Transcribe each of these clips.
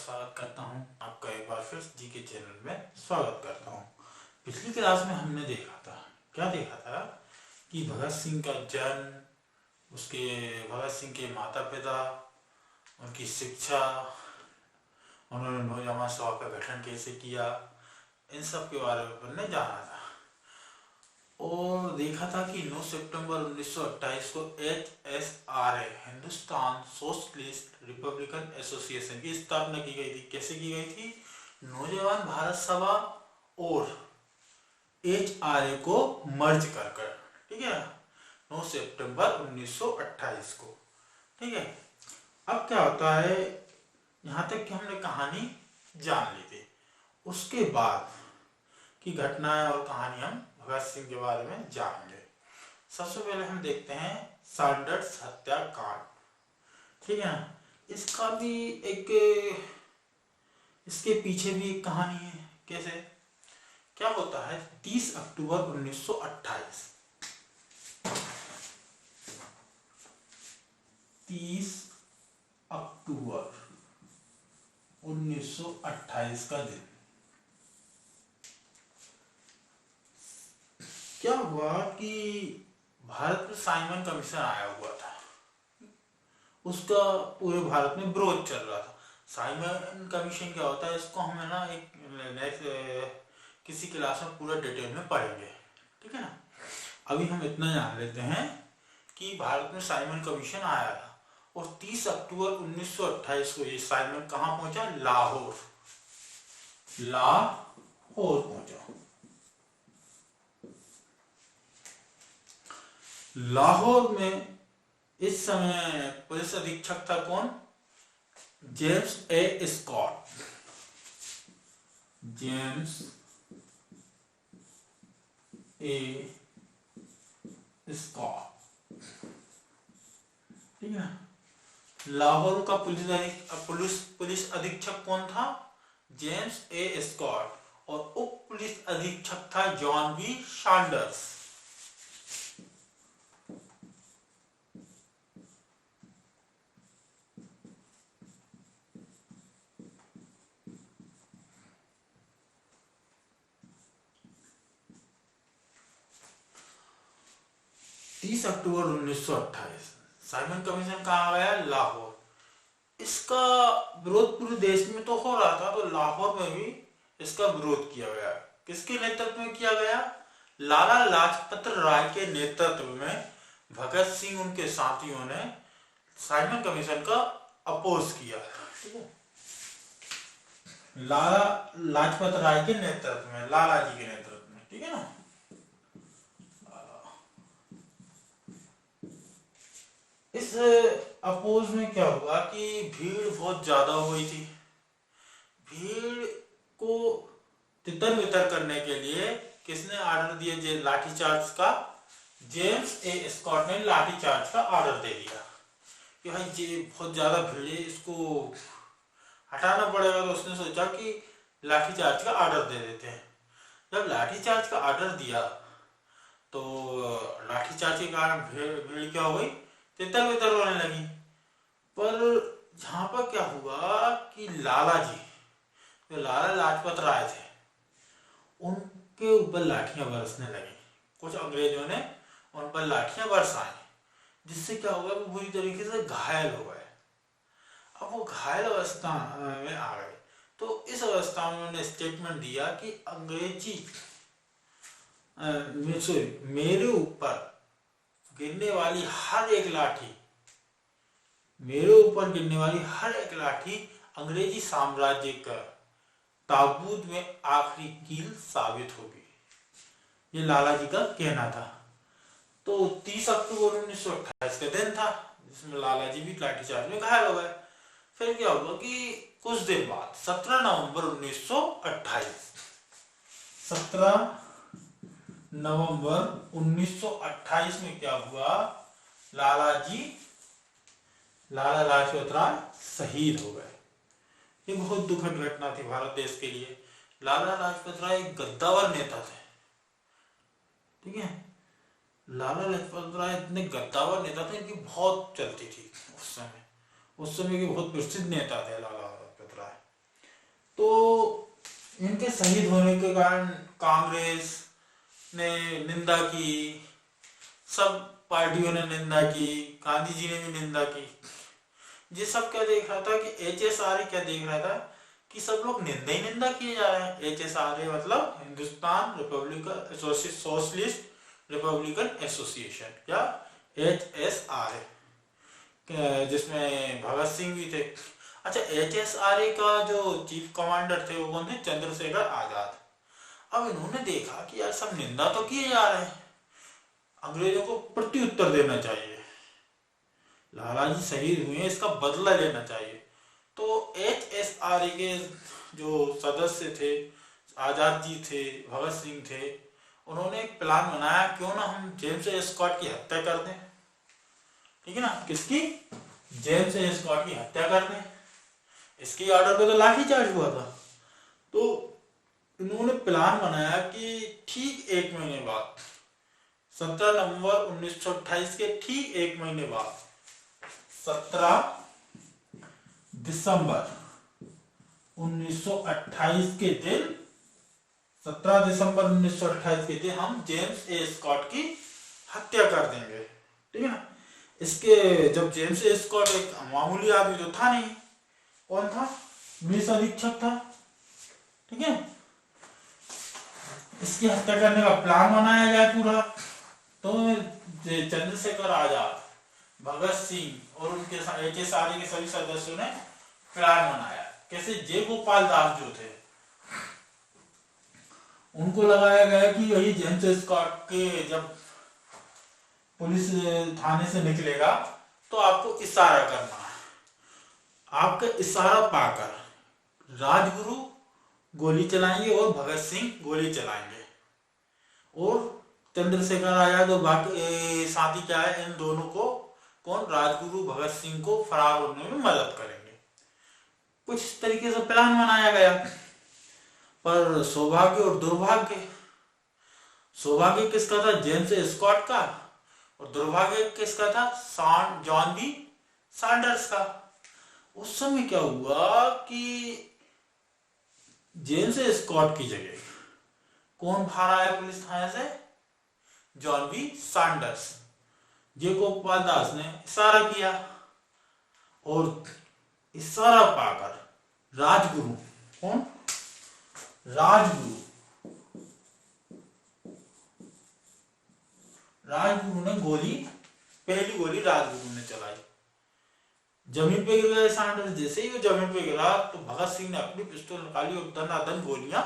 स्वागत करता हूं। आपका एक बार फिर जी के चैनल में स्वागत करता हूं। पिछली क्लास में हमने क्या देखा था कि भगत सिंह का जन्म, उसके भगत सिंह के माता पिता, उनकी शिक्षा, उन्होंने नौजवान सभा का गठन कैसे किया, इन सब के बारे में हमने जाना था। और देखा था कि 9 सितंबर 1928 को HSRA Hindustan socialist Republican association की स्थापना की गई थी। कैसे की गई थी? नौजवान भारत सभा और HRA को मर्ज कर, ठीक है, 9 सितंबर 1928 को। ठीक है, अब क्या होता है, यहाँ तक कि हमने कहानी जान ली थी। उसके बाद की घटनाएं और कहानी हम भगत सिंह के बारे में जानेंगे। सबसे पहले हम देखते हैं सैंडर्स हत्याकांड। ठीक है ना, इसका भी इसके पीछे भी एक कहानी है। कैसे क्या होता है? 30 अक्टूबर 1928 30 अक्टूबर 1928 का दिन क्या हुआ कि भारत में साइमन कमीशन आया हुआ था। उसका पूरे भारत में विरोध चल रहा था। साइमन कमीशन क्या होता है, इसको हमें ना एक नेक्स्ट किसी क्लास में पूरा डिटेल में पढ़ेंगे। ठीक है ना, अभी हम इतना जान लेते हैं कि भारत में साइमन कमीशन आया था और 30 अक्टूबर 1928 को ये साइमन कहाँ पहुंचा? लाहौर पहुंचा। लाहौर में इस समय पुलिस अधीक्षक था कौन? जेम्स ए स्कॉट। जेम्स ए स्कॉट, ठीक है। लाहौर का पुलिस अधीक्षक कौन था? जेम्स ए स्कॉट। और उप पुलिस अधीक्षक था जॉन बी सैंडर्स। अक्टूबर 1928 साइमन कमीशन कहाँ गया? लाहौर। इसका विरोध पूरे देश में तो हो रहा था, तो लाहौर में भी इसका विरोध किया गया। किसके नेतृत्व में किया गया? लाला लाजपत राय के नेतृत्व में भगत सिंह उनके साथियों ने साइमन कमीशन का अपोज किया। ठीक है, लाला लाजपत राय के नेतृत्व में, लाला जी के नेतृत्व में। ठीक है ना, इस अपोज में क्या हुआ कि भीड़ बहुत ज्यादा हुई थी। भीड़ को तितर बितर करने के लिए किसने ऑर्डर दिया? लाठीचार्ज का। जेम्स ए स्कॉट ने लाठीचार्ज का ऑर्डर दे दिया कि भाई ये बहुत ज्यादा भीड़ है, इसको हटाना पड़ेगा। तो उसने सोचा कि लाठीचार्ज का ऑर्डर दे देते हैं। जब लाठीचार्ज का ऑर्डर दिया तो लाठीचार्ज के कारण भीड़ क्या हो गई? तितर बितर होने लगी। पर यहाँ पर क्या हुआ कि लाला जी, जो लाला लाजपत राय थे, उनके ऊपर लाठियां बरसने लगी। कुछ अंग्रेजों ने उन पर लाठियां बरसाई, जिससे क्या हुआ, वो बुरी तरीके से घायल हो गए। अब वो घायल अवस्था में आ गए, तो इस अवस्था में उन्होंने स्टेटमेंट दिया कि मेरे ऊपर गिरने वाली हर एक लाठी अंग्रेजी साम्राज्य का ताबूत में आखिरी कील साबित होगी। ये लाला जी का कहना था। तो 30 अक्टूबर 1928 का दिन था, जिसमें लाला जी भी लाठीचार्ज में घायल हो गए। फिर क्या हुआ कि कुछ देर बाद 17 नवंबर 1928 में क्या हुआ? लाला लाजपत राय शहीद हो गए। ये बहुत दुखद घटना थी भारत देश के लिए। लाला लाजपत राय एक गद्दावर नेता थे। ठीक है, लाला लाजपत राय इतने गद्दावर नेता थे, इनकी बहुत चलती थी उस समय के बहुत प्रसिद्ध नेता थे लाला लाजपत राय। इनके शहीद होने के कारण कांग्रेस ने निंदा की, सब पार्टियों ने निंदा की, गांधी जी ने भी निंदा की। ये सब क्या देख रहा था कि HSRA क्या देख रहा था कि सब लोग निंदा ही निंदा किए जा रहे हैं। HSRA मतलब Hindustan Republican socialist Republican association या HSRA, जिसमें भगत सिंह भी थे। अच्छा, HSRA का जो चीफ कमांडर थे वो कौन थे? चंद्रशेखर आजाद। अब इन्होंने देखा कि यार सब निंदा तो किए जा रहे हैं, अंग्रेजों को प्रत्युत्तर देना चाहिए, लाला जी शहीद हुए, इसका बदला लेना चाहिए। तो HSRA के जो सदस्य थे, आजाद जी थे, भगत सिंह थे, उन्होंने एक प्लान बनाया, क्यों ना हम जेम्स स्कॉट की हत्या कर दें। ठीक है ना, किसकी? जेम्स स्कॉट की हत्या कर दें। इसके ऑर्डर पे तो लाठीचार्ज हुआ था। तो इन्होंने प्लान बनाया कि ठीक 1 महीने बाद, 17 नवंबर 1928 के ठीक 1 महीने बाद, 17 दिसंबर 1928 के दिन, 17 दिसंबर 1928 के दिन हम जेम्स स्कॉट की हत्या कर देंगे। ठीक है ना। इसके जब जेम्स स्कॉट एक मामूली आदमी जो था नहीं, कौन था? पुलिस अधीक्षक था। ठीक है, इसकी हत्या करने का प्लान बनाया गया पूरा। तो चंद्रशेखर आजाद, भगत सिंह और उनके HSRA के सभी सदस्यों ने प्लान बनाया। कैसे? जयगोपाल दास जो थे उनको लगाया गया कि वही जेम्स स्कॉट के जब पुलिस थाने से निकलेगा तो आपको इशारा करना है, आपका इशारा पाकर राजगुरु गोली चलाएंगे और भगत सिंह गोली चलाएंगे, और चंद्रशेखर आजाद और बाकी साथी क्या है, इन दोनों को कौन? राजगुरु भगत सिंह को फरार होने में मदद करेंगे। कुछ तरीके से प्लान बनाया गया, पर सौभाग्य और दुर्भाग्य, सौभाग्य किसका था? जेम्स स्कॉट का, और दुर्भाग्य किसका था? जॉन बी सैंडर्स का। उस समय क्या हुआ कि जेम्स स्कॉट की जगह कौन बाहर आया पुलिस थाने से? John B Sanders. Jaigopal Das ने इशारा किया, और इशारा पाकर राजगुरु, कौन? राजगुरु ने गोली, पहली गोली राजगुरु ने चलाई। जमीन पे गिर गया सैंडर्स। जैसे ही वो जमीन पे गिरा तो भगत सिंह ने अपनी पिस्तौल निकाली और दनादन गोलियां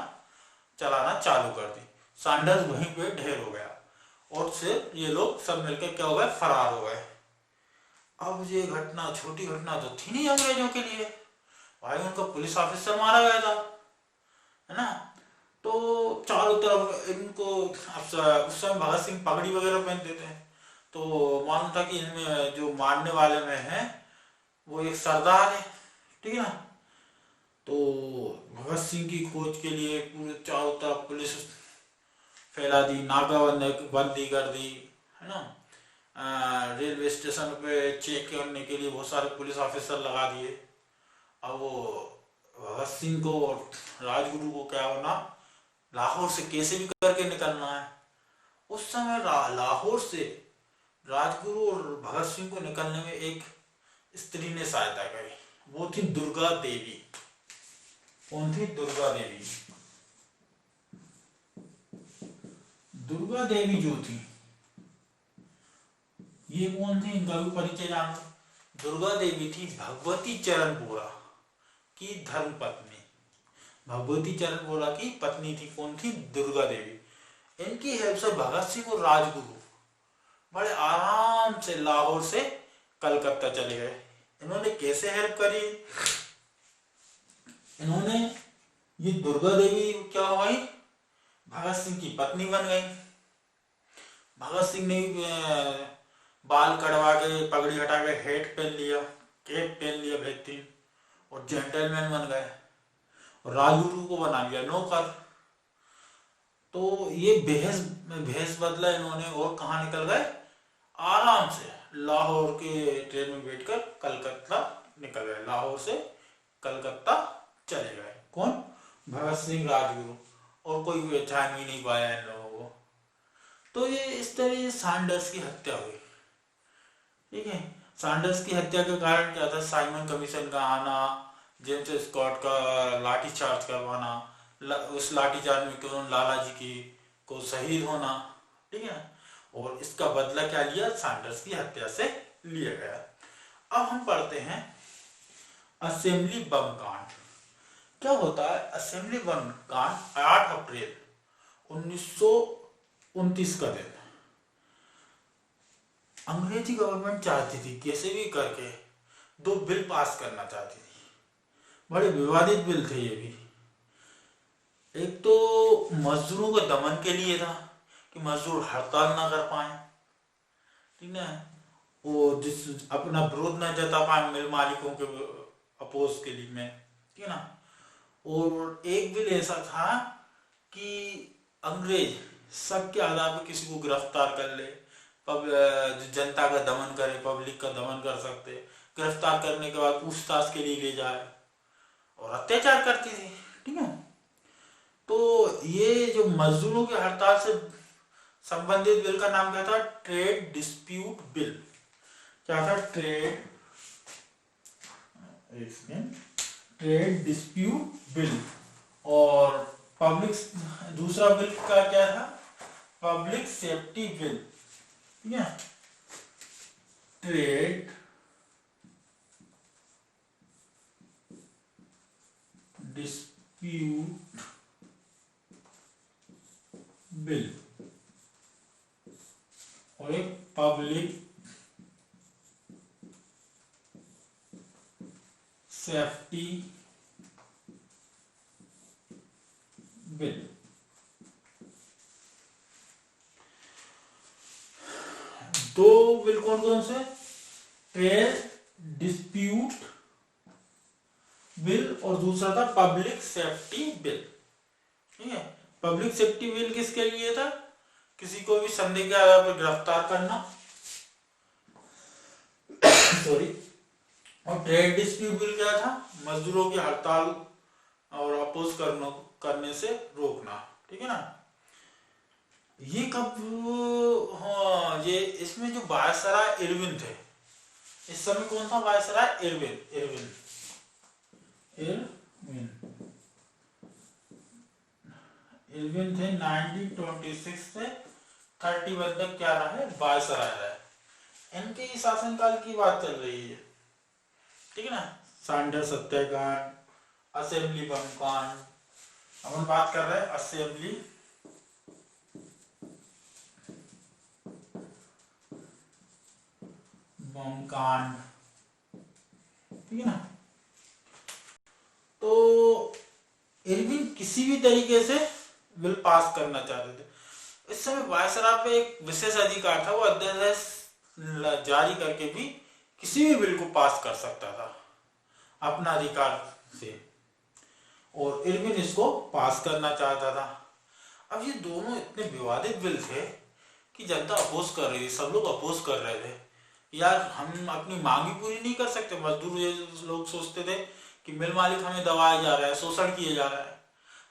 चलाना चालू कर दी। सैंडर्स वहीं पे ढेर हो गया, और फिर ये लोग सब मिलकर क्या हो गए? फरार हो गए। अब ये घटना, छोटी घटना तो थी नहीं अंग्रेजों के लिए, भाई उनका पुलिस ऑफिसर मारा गया था, है ना। तो चारों तरफ इनको, उस समय भगत सिंह पगड़ी वगैरह पहनते थे, तो मालूम था कि इनमें जो मारने वाले में है वो एक सरदार है। ठीक है ना। तो भगत सिंह की खोज के लिए पूरे चारों तरफ पुलिस फैला दी, नाकाबंदी कर दी, है ना। रेलवे स्टेशन पे चेक करने के लिए बहुत सारे पुलिस ऑफिसर लगा दिए। अब वो भगत सिंह को और राजगुरु को क्या होना, लाहौर से कैसे भी करके निकलना है। उस समय लाहौर से राजगुरु और भगत सिंह को निकलने में एक स्त्री ने सहायता करी, वो थी दुर्गा देवी। कौन थी? दुर्गा देवी। दुर्गा देवी जो थी, ये कौन थी? इनका भी परिचय जानो। दुर्गा देवी थी भगवती चरण वोरा की धर्मपत्नी। भगवती चरण वोरा की पत्नी थी। कौन थी? दुर्गा देवी। इनकी हेल्प से भगत सिंह और राजगुरु बड़े आराम से लाहौर से कलकत्ता चले गए। इन्होंने कैसे हेल्प करी? इन्होंने, ये दुर्गा देवी क्या हो गई? भगत सिंह की पत्नी बन गई। भगत सिंह ने बाल कटवा के, पगड़ी हटा के, हेट पहन लिया, कैप पहन लिया बेहतरीन, और जेंटलमैन बन गए, और राजगुरु को बना लिया नौकर। तो ये भेष बदला इन्होंने, और कहा निकल गए? आराम से लाहौर के ट्रेन में बैठकर कलकत्ता निकल गए। लाहौर से कलकत्ता चले गए। कौन? भगत सिंह राजगुरु, और कोई पहचान भी नहीं पाया इन लोगों को। तो ये इस तरह सैंडर्स की हत्या हुई। ठीक है, सैंडर्स की हत्या के कारण क्या था? साइमन कमीशन का आना, जेम्स स्कॉट का लाठीचार्ज करवाना, उस लाठीचार्ज में क्यों लाला जी की को शहीद होना। ठीक है, और इसका बदला क्या लिया? सैंडर्स की हत्या से लिया गया। अब हम पढ़ते हैं असेंबली बम कांड। क्या होता है असेंबली बम कांड? 8 अप्रैल 1929 का दिन। अंग्रेजी गवर्नमेंट चाहती थी कैसे भी करके 2 बिल पास करना चाहती थी। बड़े विवादित बिल थे ये भी। एक तो मजदूरों को दमन के लिए था कि मजदूर हड़ताल ना कर पाए, ठीक है, वो जिस अपना विरोध न जता पाए मिल मालिकों के अपोज के लिए में, ठीक है ना। और एक बिल ऐसा था कि अंग्रेज शक के आधार पर किसी को गिरफ्तार कर ले, जनता का दमन करे, पब्लिक का दमन कर सकते, गिरफ्तार करने के बाद पूछताछ के लिए ले जाए और अत्याचार करती थी। ठीक है, तो ये जो मजदूरों की हड़ताल से संबंधित बिल का नाम क्या था? Trade dispute bill. क्या था? Trade dispute bill. और पब्लिक दूसरा बिल का क्या था? Public safety bill. ठीक है, ट्रेड डिस्प्यूट बिल और एक पब्लिक सेफ्टी बिल। दो बिल कौन कौन से? ट्रेड डिस्प्यूट बिल और दूसरा था पब्लिक सेफ्टी बिल। ठीक है, पब्लिक सेफ्टी बिल किसके लिए था? किसी को भी संदेह के आधार पर गिरफ्तार करना सॉरी। और ट्रेड डिस्प्यूट बिल क्या था? मजदूरों की हड़ताल और अपोज करने से रोकना। ठीक है ना। ये कब? हाँ, ये इसमें जो वायसराय इरविन थे, इस समय कौन था वायसराय? इरविन थे। 1926 से 31 तक क्या रहा है? वायसराय रहा। इनके शासनकाल की बात चल रही है। ठीक है ना। सैंडर्स हत्याकांड, असेंबली बम कांड। हम बात कर रहे हैं असेंबली बम कांड। ठीक है ना। तो इरविन किसी भी तरीके से बिल पास करना चाहते थे। इस समय वायसराय पे एक विशेष अधिकार था, वो अध्यादेश जारी करके भी किसी भी बिल को पास कर सकता था अपना अधिकार से, और इरविन इसको पास करना चाहता था। अब ये दोनों इतने विवादित बिल थे कि जनता अपोज कर रही थी, सब लोग अपोज कर रहे थे। यार हम अपनी मांग भी पूरी नहीं कर सकते। मजदूर ये लोग सोचते थे कि मिल मालिक हमें दबाया जा रहा है, शोषण किया जा रहा है,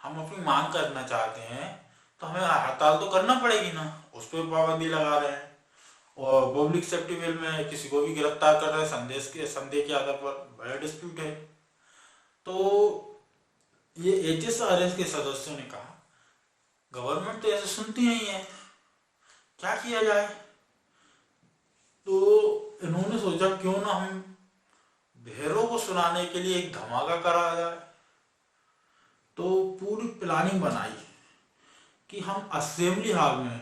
हम अपनी मांग करना चाहते हैं तो हमें हड़ताल तो करना पड़ेगी ना, उस पर पाबंदी लगा रहे हैं। और पब्लिक सेफ्टी बिल में किसी को भी गिरफ्तार कर रहे हैं संदेह के आधार पर, बड़ा डिस्प्यूट है। तो ये HSRS के सदस्यों ने कहा गवर्नमेंट तो ऐसे सुनती नहीं है, क्या किया जाए। तो इन्होंने सोचा क्यों ना हम भेड़ों को सुनाने के लिए एक धमाका करा जाए। तो पूरी प्लानिंग बनाई कि हम असेंबली हॉल में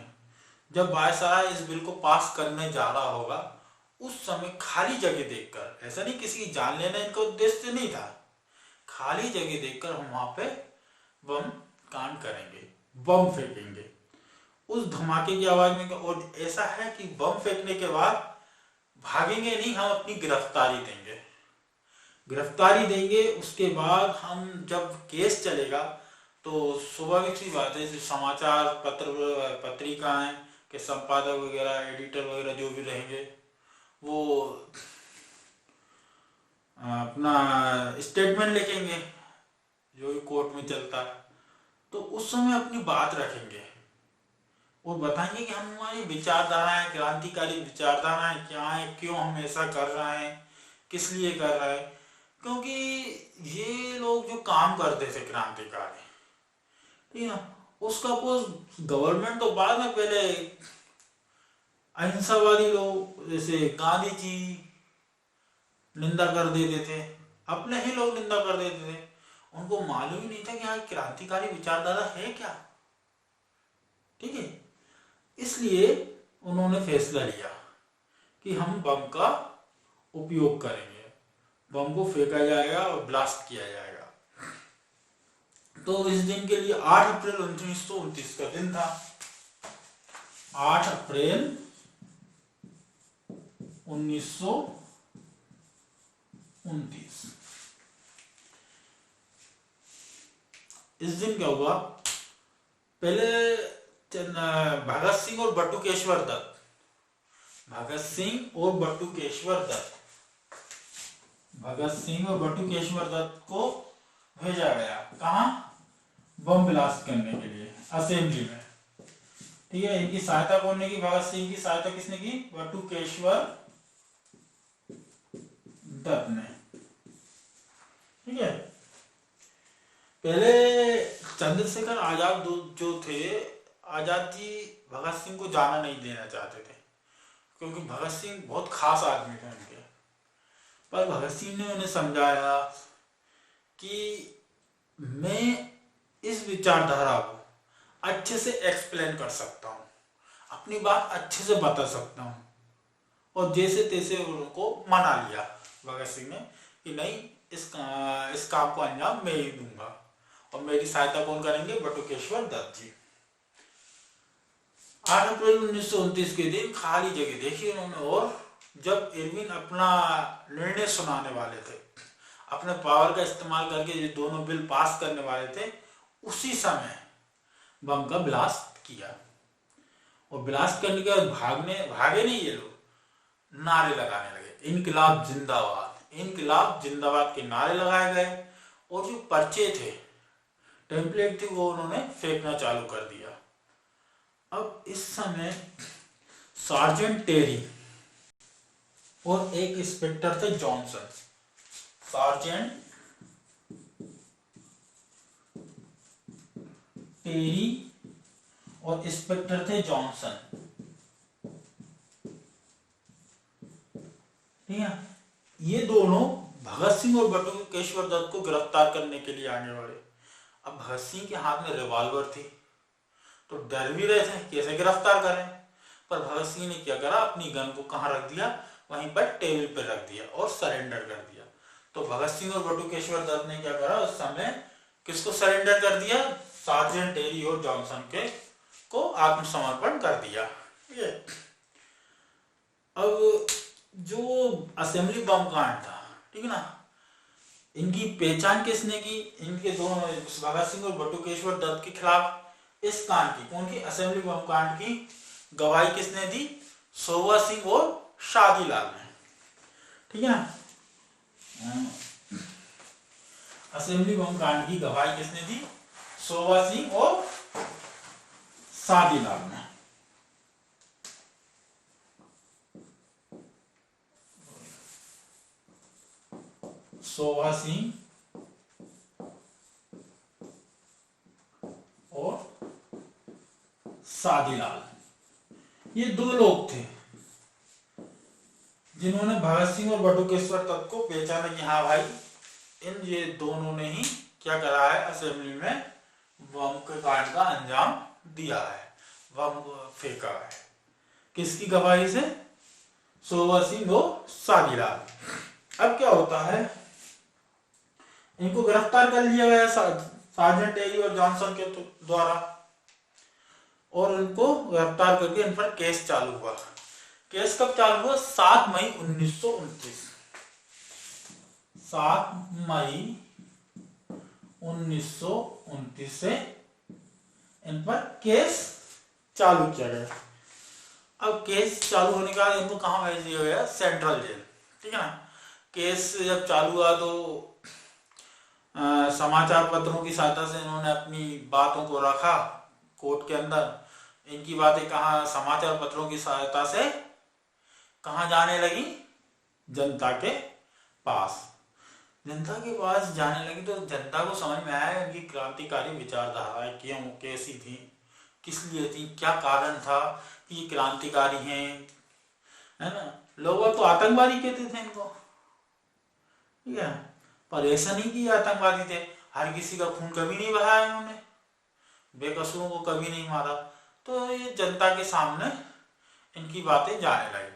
जब वायसराय इस बिल को पास करने जा रहा होगा उस समय खाली जगह देखकर, ऐसा नहीं किसी की जान लेना इनका उद्देश्य नहीं था, खाली जगह देखकर हम वहां पे बम कांड करेंगे, बम फेंकेंगे उस धमाके की आवाज में। और ऐसा है कि बम फेंकने के बाद भागेंगे नहीं, हम अपनी गिरफ्तारी देंगे। उसके बाद हम जब केस चलेगा तो स्वाभाविक सी बात है, समाचार पत्रिकाएं के संपादक वगैरह, एडिटर वगैरह जो भी रहेंगे वो अपना स्टेटमेंट लिखेंगे, जो भी कोर्ट में चलता है, तो उस समय अपनी बात रखेंगे और बताएंगे कि हमारी विचारधाराएं, क्रांतिकारी विचारधाराएं क्या है, क्यों हम ऐसा कर रहे हैं, किस लिए कर रहे हैं। क्योंकि ये लोग जो काम करते थे क्रांतिकारी, ठीक है ना, उसका अपोज गवर्नमेंट तो बाद में, पहले अहिंसावादी लोग जैसे गांधी जी निंदा कर देते थे, अपने ही लोग निंदा कर देते थे, उनको मालूम ही नहीं था कि हाँ क्रांतिकारी विचारधारा है क्या। ठीक है, इसलिए उन्होंने फैसला लिया कि हम बम का उपयोग करेंगे, बम को फेंका जाएगा और ब्लास्ट किया जाएगा। तो इस दिन के लिए 8 अप्रैल 1929 का दिन था। 8 अप्रैल 1929। इस दिन क्या हुआ, पहले भगत सिंह और बटुकेश्वर दत्त, भगत सिंह और बटुकेश्वर दत्त, भगत सिंह और बटुकेश्वर दत्त को भेजा गया कहा, बम ब्लास्ट करने के लिए असेंबली में। ठीक है, इनकी सहायता कौन ने की, भगत सिंह की सहायता किसने की, बटुकेश्वर दत्त ने। ठीक है, पहले चंद्रशेखर आजाद जो थे, आजाद जी भगत सिंह को जाना नहीं देना चाहते थे, क्योंकि भगत सिंह बहुत खास आदमी थे उनके। पर भगत सिंह ने उन्हें समझाया कि मैं इस विचारधारा को अच्छे से एक्सप्लेन कर सकता हूँ, अपनी बात अच्छे से बता सकता हूँ, और जैसे तैसे उनको मना लिया भगत सिंह ने कि नहीं, इस काम को अंजाम मैं ही दूंगा, और मेरी सहायता कौन करेंगे, बटुकेश्वर दत्त जी। 8 अप्रैल 1929 के दिन खाली जगह देखी उन्होंने, और जब इरविन अपना निर्णय सुनाने वाले थे, अपने पावर का इस्तेमाल करके ये दोनों बिल पास करने वाले थे, उसी समय बम का ब्लास्ट किया। और ब्लास्ट करने के बाद भागे नहीं ये लोग, नारे लगाने लगे, इनकलाब जिंदाबाद, इनकलाब जिंदाबाद के नारे लगाए गए, और जो पर्चे थे, टेम्पलेट थी, वो उन्होंने फेंकना चालू कर दिया। अब इस समय सार्जेंट टेरी और एक इंस्पेक्टर थे जॉनसन, सार्जेंट टेरी और इंस्पेक्टर थे जॉनसन। ठीक है, ये दोनों भगत सिंह और बटुकेश्वर दत्त को गिरफ्तार करने के लिए आने वाले। अब भगत सिंह के हाथ में रिवॉल्वर थी, तो डर भी रहे थे कैसे गिरफ्तार करें, पर भगत सिंह ने क्या करा, अपनी गन को कहाँ रख दिया, वहीं पर टेबल पर रख दिया और सरेंडर कर दिया। तो भगत सिंह और बटुकेश्वर दत्त ने क्या करा, उस समय किसको सरेंडर कर दिया, सार्जेंट टेरी और जॉनसन के को आत्मसमर्पण कर दिया। ठीक है, अब जो असेंबली बम कांड था, ठीक है ना, इनकी पहचान किसने की, इनके दोनों भगत सिंह और बटुकेश्वर दत्त के खिलाफ इस कांड की, कौन की, असेंबली बम कांड की गवाही किसने दी, सोवा सिंह और शादीलाल ने। ठीक है ना, असेंबली बम कांड की गवाही किसने दी, सोवा सिंह और शादीलाल ने। सोवा सिंह और शादीलाल, ये दो लोग थे जिन्होंने भगत सिंह और बटुकेश्वर दत्त को पहचाना कि हाँ भाई, ये दोनों ने ही क्या करा है, असेंबली में बम के कांड का अंजाम दिया है, बम फेंका है। किसकी गवाही से, सोवा सिंह और शादीलाल। अब क्या होता है, इनको गिरफ्तार कर लिया गया सार्जेंट टेरी और जॉनसन के द्वारा, और इनको गिरफ्तार करके इन पर केस चालू हुआ। केस कब चालू हुआ, 7 मई 1929। 7 मई 1929 से इन पर केस चालू किया गया। अब केस चालू होने के बाद इनको कहां भेज दिया गया, सेंट्रल जेल। ठीक है ना, केस जब चालू हुआ तो समाचार पत्रों की सहायता से इन्होंने अपनी बातों को रखा कोर्ट के अंदर। इनकी बातें कहाँ समाचार पत्रों की सहायता से कहाँ जाने लगी? जनता के पास। जनता के पास जाने लगी तो जनता को समझ में आया इनकी क्रांतिकारी विचारधाराएं क्यों कैसी थी, किस लिए थी, क्या कारण था कि ये क्रांतिकारी हैं, है ना। लोग तो आतंकवादी कहते थे इनको, ठीक है, पर ऐसा नहीं कि आतंकवादी थे। हर किसी का खून कभी नहीं बहाया इन्होंने, बेकसूरों को कभी नहीं मारा। तो ये जनता के सामने इनकी बातें जाने लगी।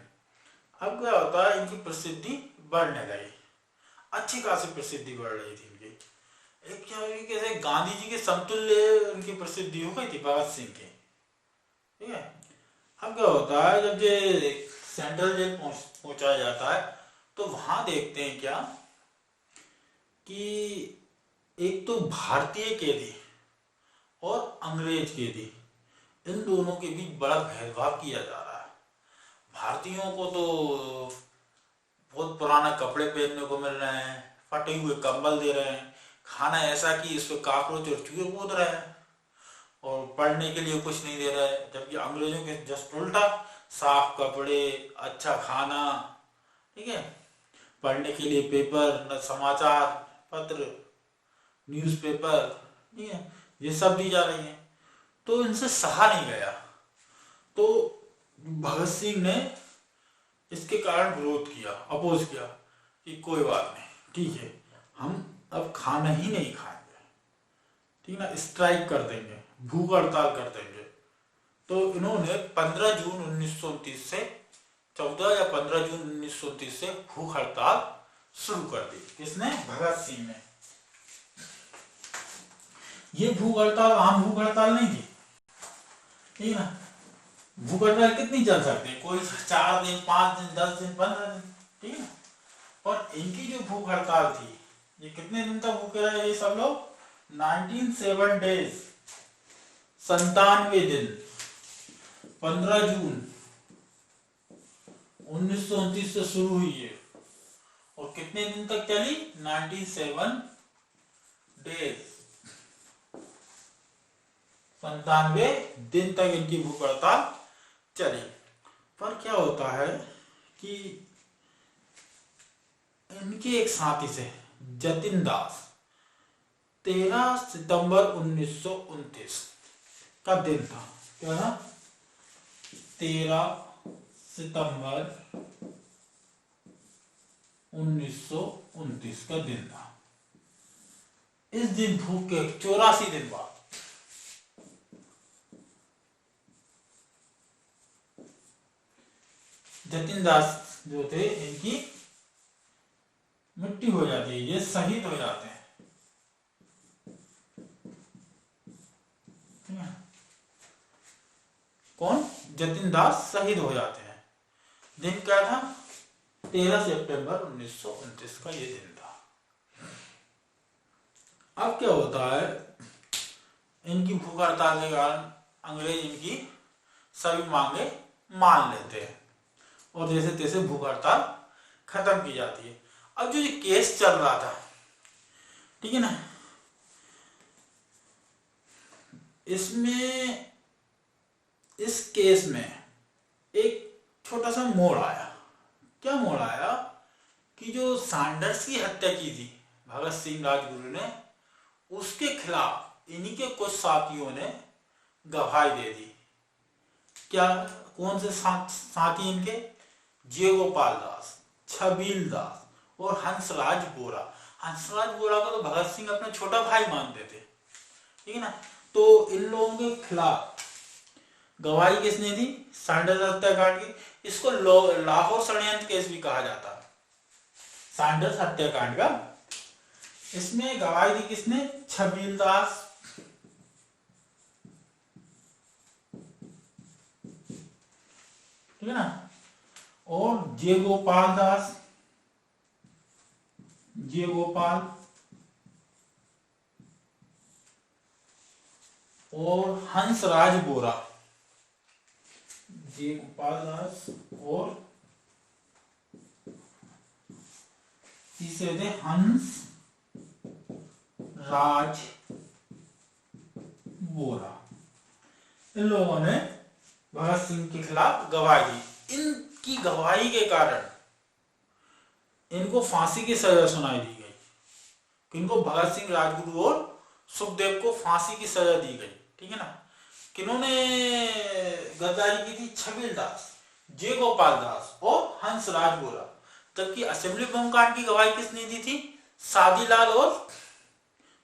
अब क्या होता है, इनकी प्रसिद्धि बढ़ने लगी, अच्छी खासी प्रसिद्धि बढ़ रही थी इनकी। एक क्या हुई, कैसे गांधी जी के समतुल्य उनकी प्रसिद्धि हो गई थी भगत सिंह की, ठीक है। अब क्या होता है, जब ये सेंट्रल जेल पहुंचाया जाता है तो वहां देखते हैं क्या कि एक तो भारतीय कैदी और अंग्रेज कैदी, इन दोनों के बीच बड़ा भेदभाव किया जा रहा है। भारतीयों को तो बहुत पुराने कपड़े पहनने को मिल रहे हैं, फटे हुए कंबल दे रहे हैं, खाना ऐसा कि इस पे काकरोच और चूहे कूद रहे हैं, और पढ़ने के लिए कुछ नहीं दे रहा है। जबकि अंग्रेजों के जस्ट उल्टा, साफ कपड़े, अच्छा खाना, ठीक है, पढ़ने के लिए पेपर, समाचार पत्र, न्यूज़पेपर, ठीक है, ये सब दी जा रही है। तो इनसे सहा नहीं गया, तो भगत सिंह ने इसके कारण विरोध किया, अपोज किया कि कोई बात नहीं, ठीक है, हम अब खाना ही नहीं खाएंगे, ठीक ना, स्ट्राइक कर देंगे, भूख हड़ताल कर देंगे। तो इन्होंने 15 जून 1929 से 14 या 15 जून 1929 से भूख हड़ताल शुरू कर दी। किसने? भगत सिंह ने। ये भूख हड़ताल आम भूख हड़ताल नहीं थी, ठीक ना। भूख हड़ताल कितनी चल सकती है, कोई 4 दिन, 5 दिन, 10 दिन, 15 दिन, ठीक है। और इनकी जो भूख हड़ताल थी, ये कितने दिन तक भूखे रहे ये सब लोग? 97 डेज, 97 दिन, 15 जून 1929 से शुरू हुई है और कितने दिन तक चली? 97 डेज, 97 दिन तक इनकी भूख हड़ताल चली। पर क्या होता है कि इनके एक साथी से, जतिन दास, 13 सितंबर 1929 का दिन था। क्या था? 13 सितंबर 1929 का दिन था। इस दिन भूख के 84 दिन बाद जतिन दास जो थे, इनकी मृत्यु हो जाती है, ये शहीद हो जाते हैं, ठीक है। कौन? जतिन दास शहीद हो जाते हैं। दिन क्या था? 13 सितंबर 1929 का ये दिन था। अब क्या होता है, इनकी भूख हड़ताल के कारण अंग्रेज इनकी सभी मांगे मान लेते हैं और जैसे तैसे भूख हड़ताल खत्म की जाती है। अब जो ये केस चल रहा था, ठीक है ना, इसमें, इस केस में एक छोटा सा मोड़ आया। क्या मोड़ आया कि जो सैंडर्स की हत्या की थी भगत सिंह राजगुरु ने, उसके खिलाफ इन्हीं के कुछ साथियों ने गवाही दे दी। क्या? कौन से साथी इनके? जयगोपाल दास, छबील दास और हंसराज बोरा। हंसराज बोरा को तो भगत सिंह अपना छोटा भाई मानते थे, ठीक है ना। तो इन लोगों के खिलाफ गवाही किसने दी? सैंडर्स हत्याकांड की। इसको लाहौर षड्यंत्र केस भी कहा जाता है, सैंडर्स हत्याकांड का। इसमें गवाही दी किसने? छबील दास, ठीक है ना, और जयगोपाल दास, जयगोपाल और हंसराज बोरा। जयगोपाल दास और तीसरे थे हंस राजगोरा, इन लोगों ने भगत सिंह के खिलाफ गवाही दी। इनकी गवाही के कारण इनको फांसी की सजा सुनाई दी गई। किनको? भगत सिंह, राजगुरु और सुखदेव को फांसी की सजा दी गई। ठीक है ना। किन्होंने गद्दारी की थी? छबीलदास, जय गोपाल दास और हंस राजगोरा। जबकि असेंबली बम कांड की गवाही किसने दी थी? सादीलाल और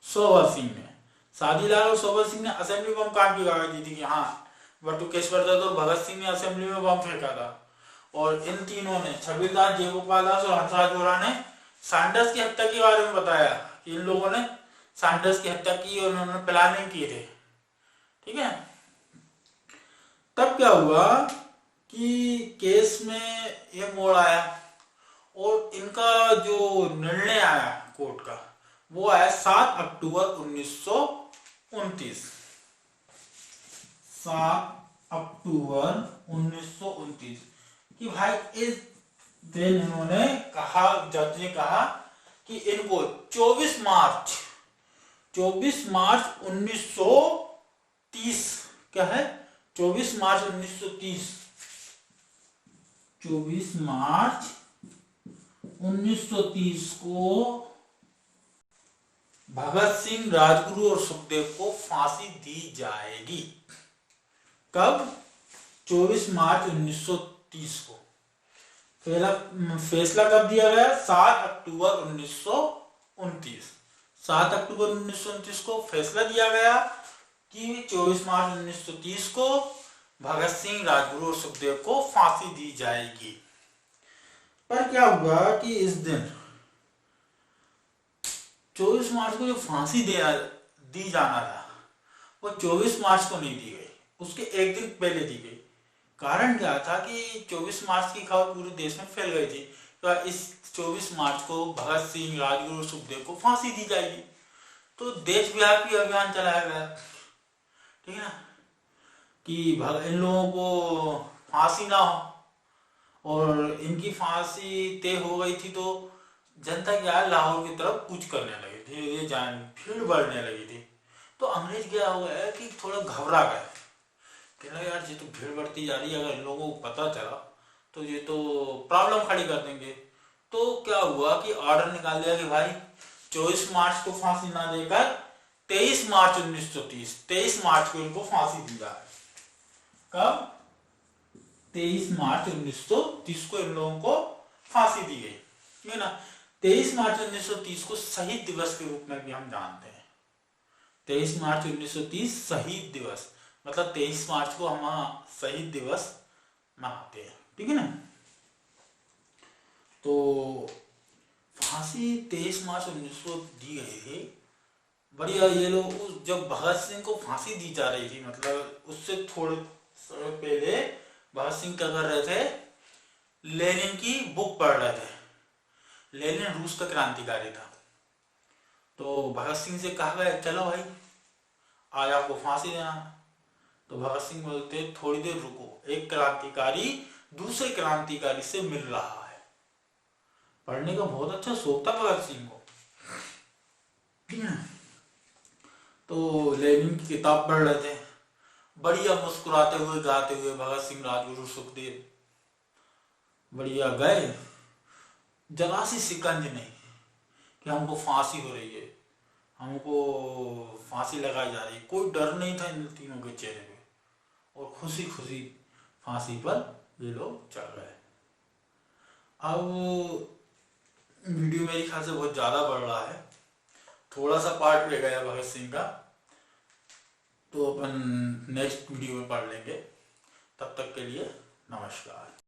सोबर सिंह ने। सादीलाल और सोबर सिंह ने असेंबली बम कांड की गवाही दी थी कि हाँ बटुकेश्वर दत्त और भगत सिंह ने असेंबली में बम फेंका था। और इन तीनों ने, छबीलदास, जयगोपाल दास और हंस राजगोरा ने सैंडर्स की हत्या के बारे में बताया कि इन लोगों ने सैंडर्स की हत्या की और उन्होंने प्लानिंग की थे। ठीक है। तब क्या हुआ कि केस में ये मोड़ आया और इनका जो निर्णय आया कोर्ट का वो आया 7 अक्टूबर 1929। 7 अक्टूबर 1929 कि भाई इस दिन इन्होंने कहा, जज ने कहा कि इनको 24 मार्च 1930 क्या है 24 मार्च 1930 24 मार्च 1930 को भगत सिंह, राजगुरु और सुखदेव को फांसी दी जाएगी। कब? 24 मार्च 1930 को। फैसला कब दिया गया? 7 अक्टूबर 1929। 7 अक्टूबर 1929 को फैसला दिया गया कि 24 मार्च 1930 को भगत सिंह, राजगुरु और सुखदेव को फांसी दी जाएगी। पर क्या हुआ कि इस दिन 24 मार्च को जो फांसी दी जाना था वो 24 मार्च को नहीं दी गई, उसके एक दिन पहले दी गई। कारण क्या था कि 24 मार्च की खबर पूरे देश में फैल गई थी तो इस 24 मार्च को भगत सिंह, राजगुरु और सुखदेव को फांसी दी जाएगी। तो देशव्यापी अभियान चलाया गया। ठीक है ना, कि इन लोगों को फांसी ना हो। और इनकी फांसी तय हो गई थी तो जनता क्या है लाहौर की तरफ कूच करने लगी थी, ये जान भीड़ बढ़ने लगी थी। तो अंग्रेज क्या हो गया कि थोड़ा घबरा गए, कहना यार ये तो भीड़ बढ़ती जा रही है, अगर इन लोगों को पता चला तो ये तो प्रॉब्लम खड़ी कर देंगे। तो क्या हुआ कि ऑर्डर निकाल दिया कि भाई 24 मार्च को फांसी ना देकर 23 मार्च 1930 23 मार्च को इनको फांसी दी जाए। कब? 23 मार्च 1930 को इन लोगों को फांसी दी गई। ठीक है ना। 23 मार्च 1930 को शहीद दिवस के रूप में भी हम जानते हैं। 23 मार्च 1930 शहीद दिवस, मतलब 23 मार्च को हम शहीद दिवस मनाते हैं। ठीक है ना। तो फांसी 23 मार्च 1900 दी गई थी। बढ़िया। ये लोग जब भगत सिंह को फांसी दी जा रही थी, मतलब उससे थोड़े समय पहले भगत सिंह क्या कर रहे थे? लेनिन की बुक पढ़ रहे थे। लेनिन रूस का क्रांतिकारी था। तो भगत सिंह से कहा गया चलो भाई आज आपको फांसी देना। तो भगत सिंह बोलते थोड़ी देर रुको, एक क्रांतिकारी दूसरे क्रांतिकारी से मिल रहा है। पढ़ने का बहुत अच्छा शौक था भगत सिंह को। तो लेनिन की किताब पढ़ रहे थे, बढ़िया मुस्कुराते हुए गाते हुए भगत सिंह, राजगुरु, सुखदेव बढ़िया गए। जरा सी शिकंज नहीं कि हमको फांसी हो रही है, हमको फांसी लगाई जा रही है, कोई डर नहीं था इन तीनों के चेहरे पे। और खुशी खुशी फांसी पर ये लोग चढ़ गए। अब वीडियो मेरे ख्याल से बहुत ज्यादा बढ़ रहा है, थोड़ा सा पार्ट रह गया भगत सिंह का, तो अपन नेक्स्ट वीडियो में पढ़ लेंगे। तब तक के लिए नमस्कार।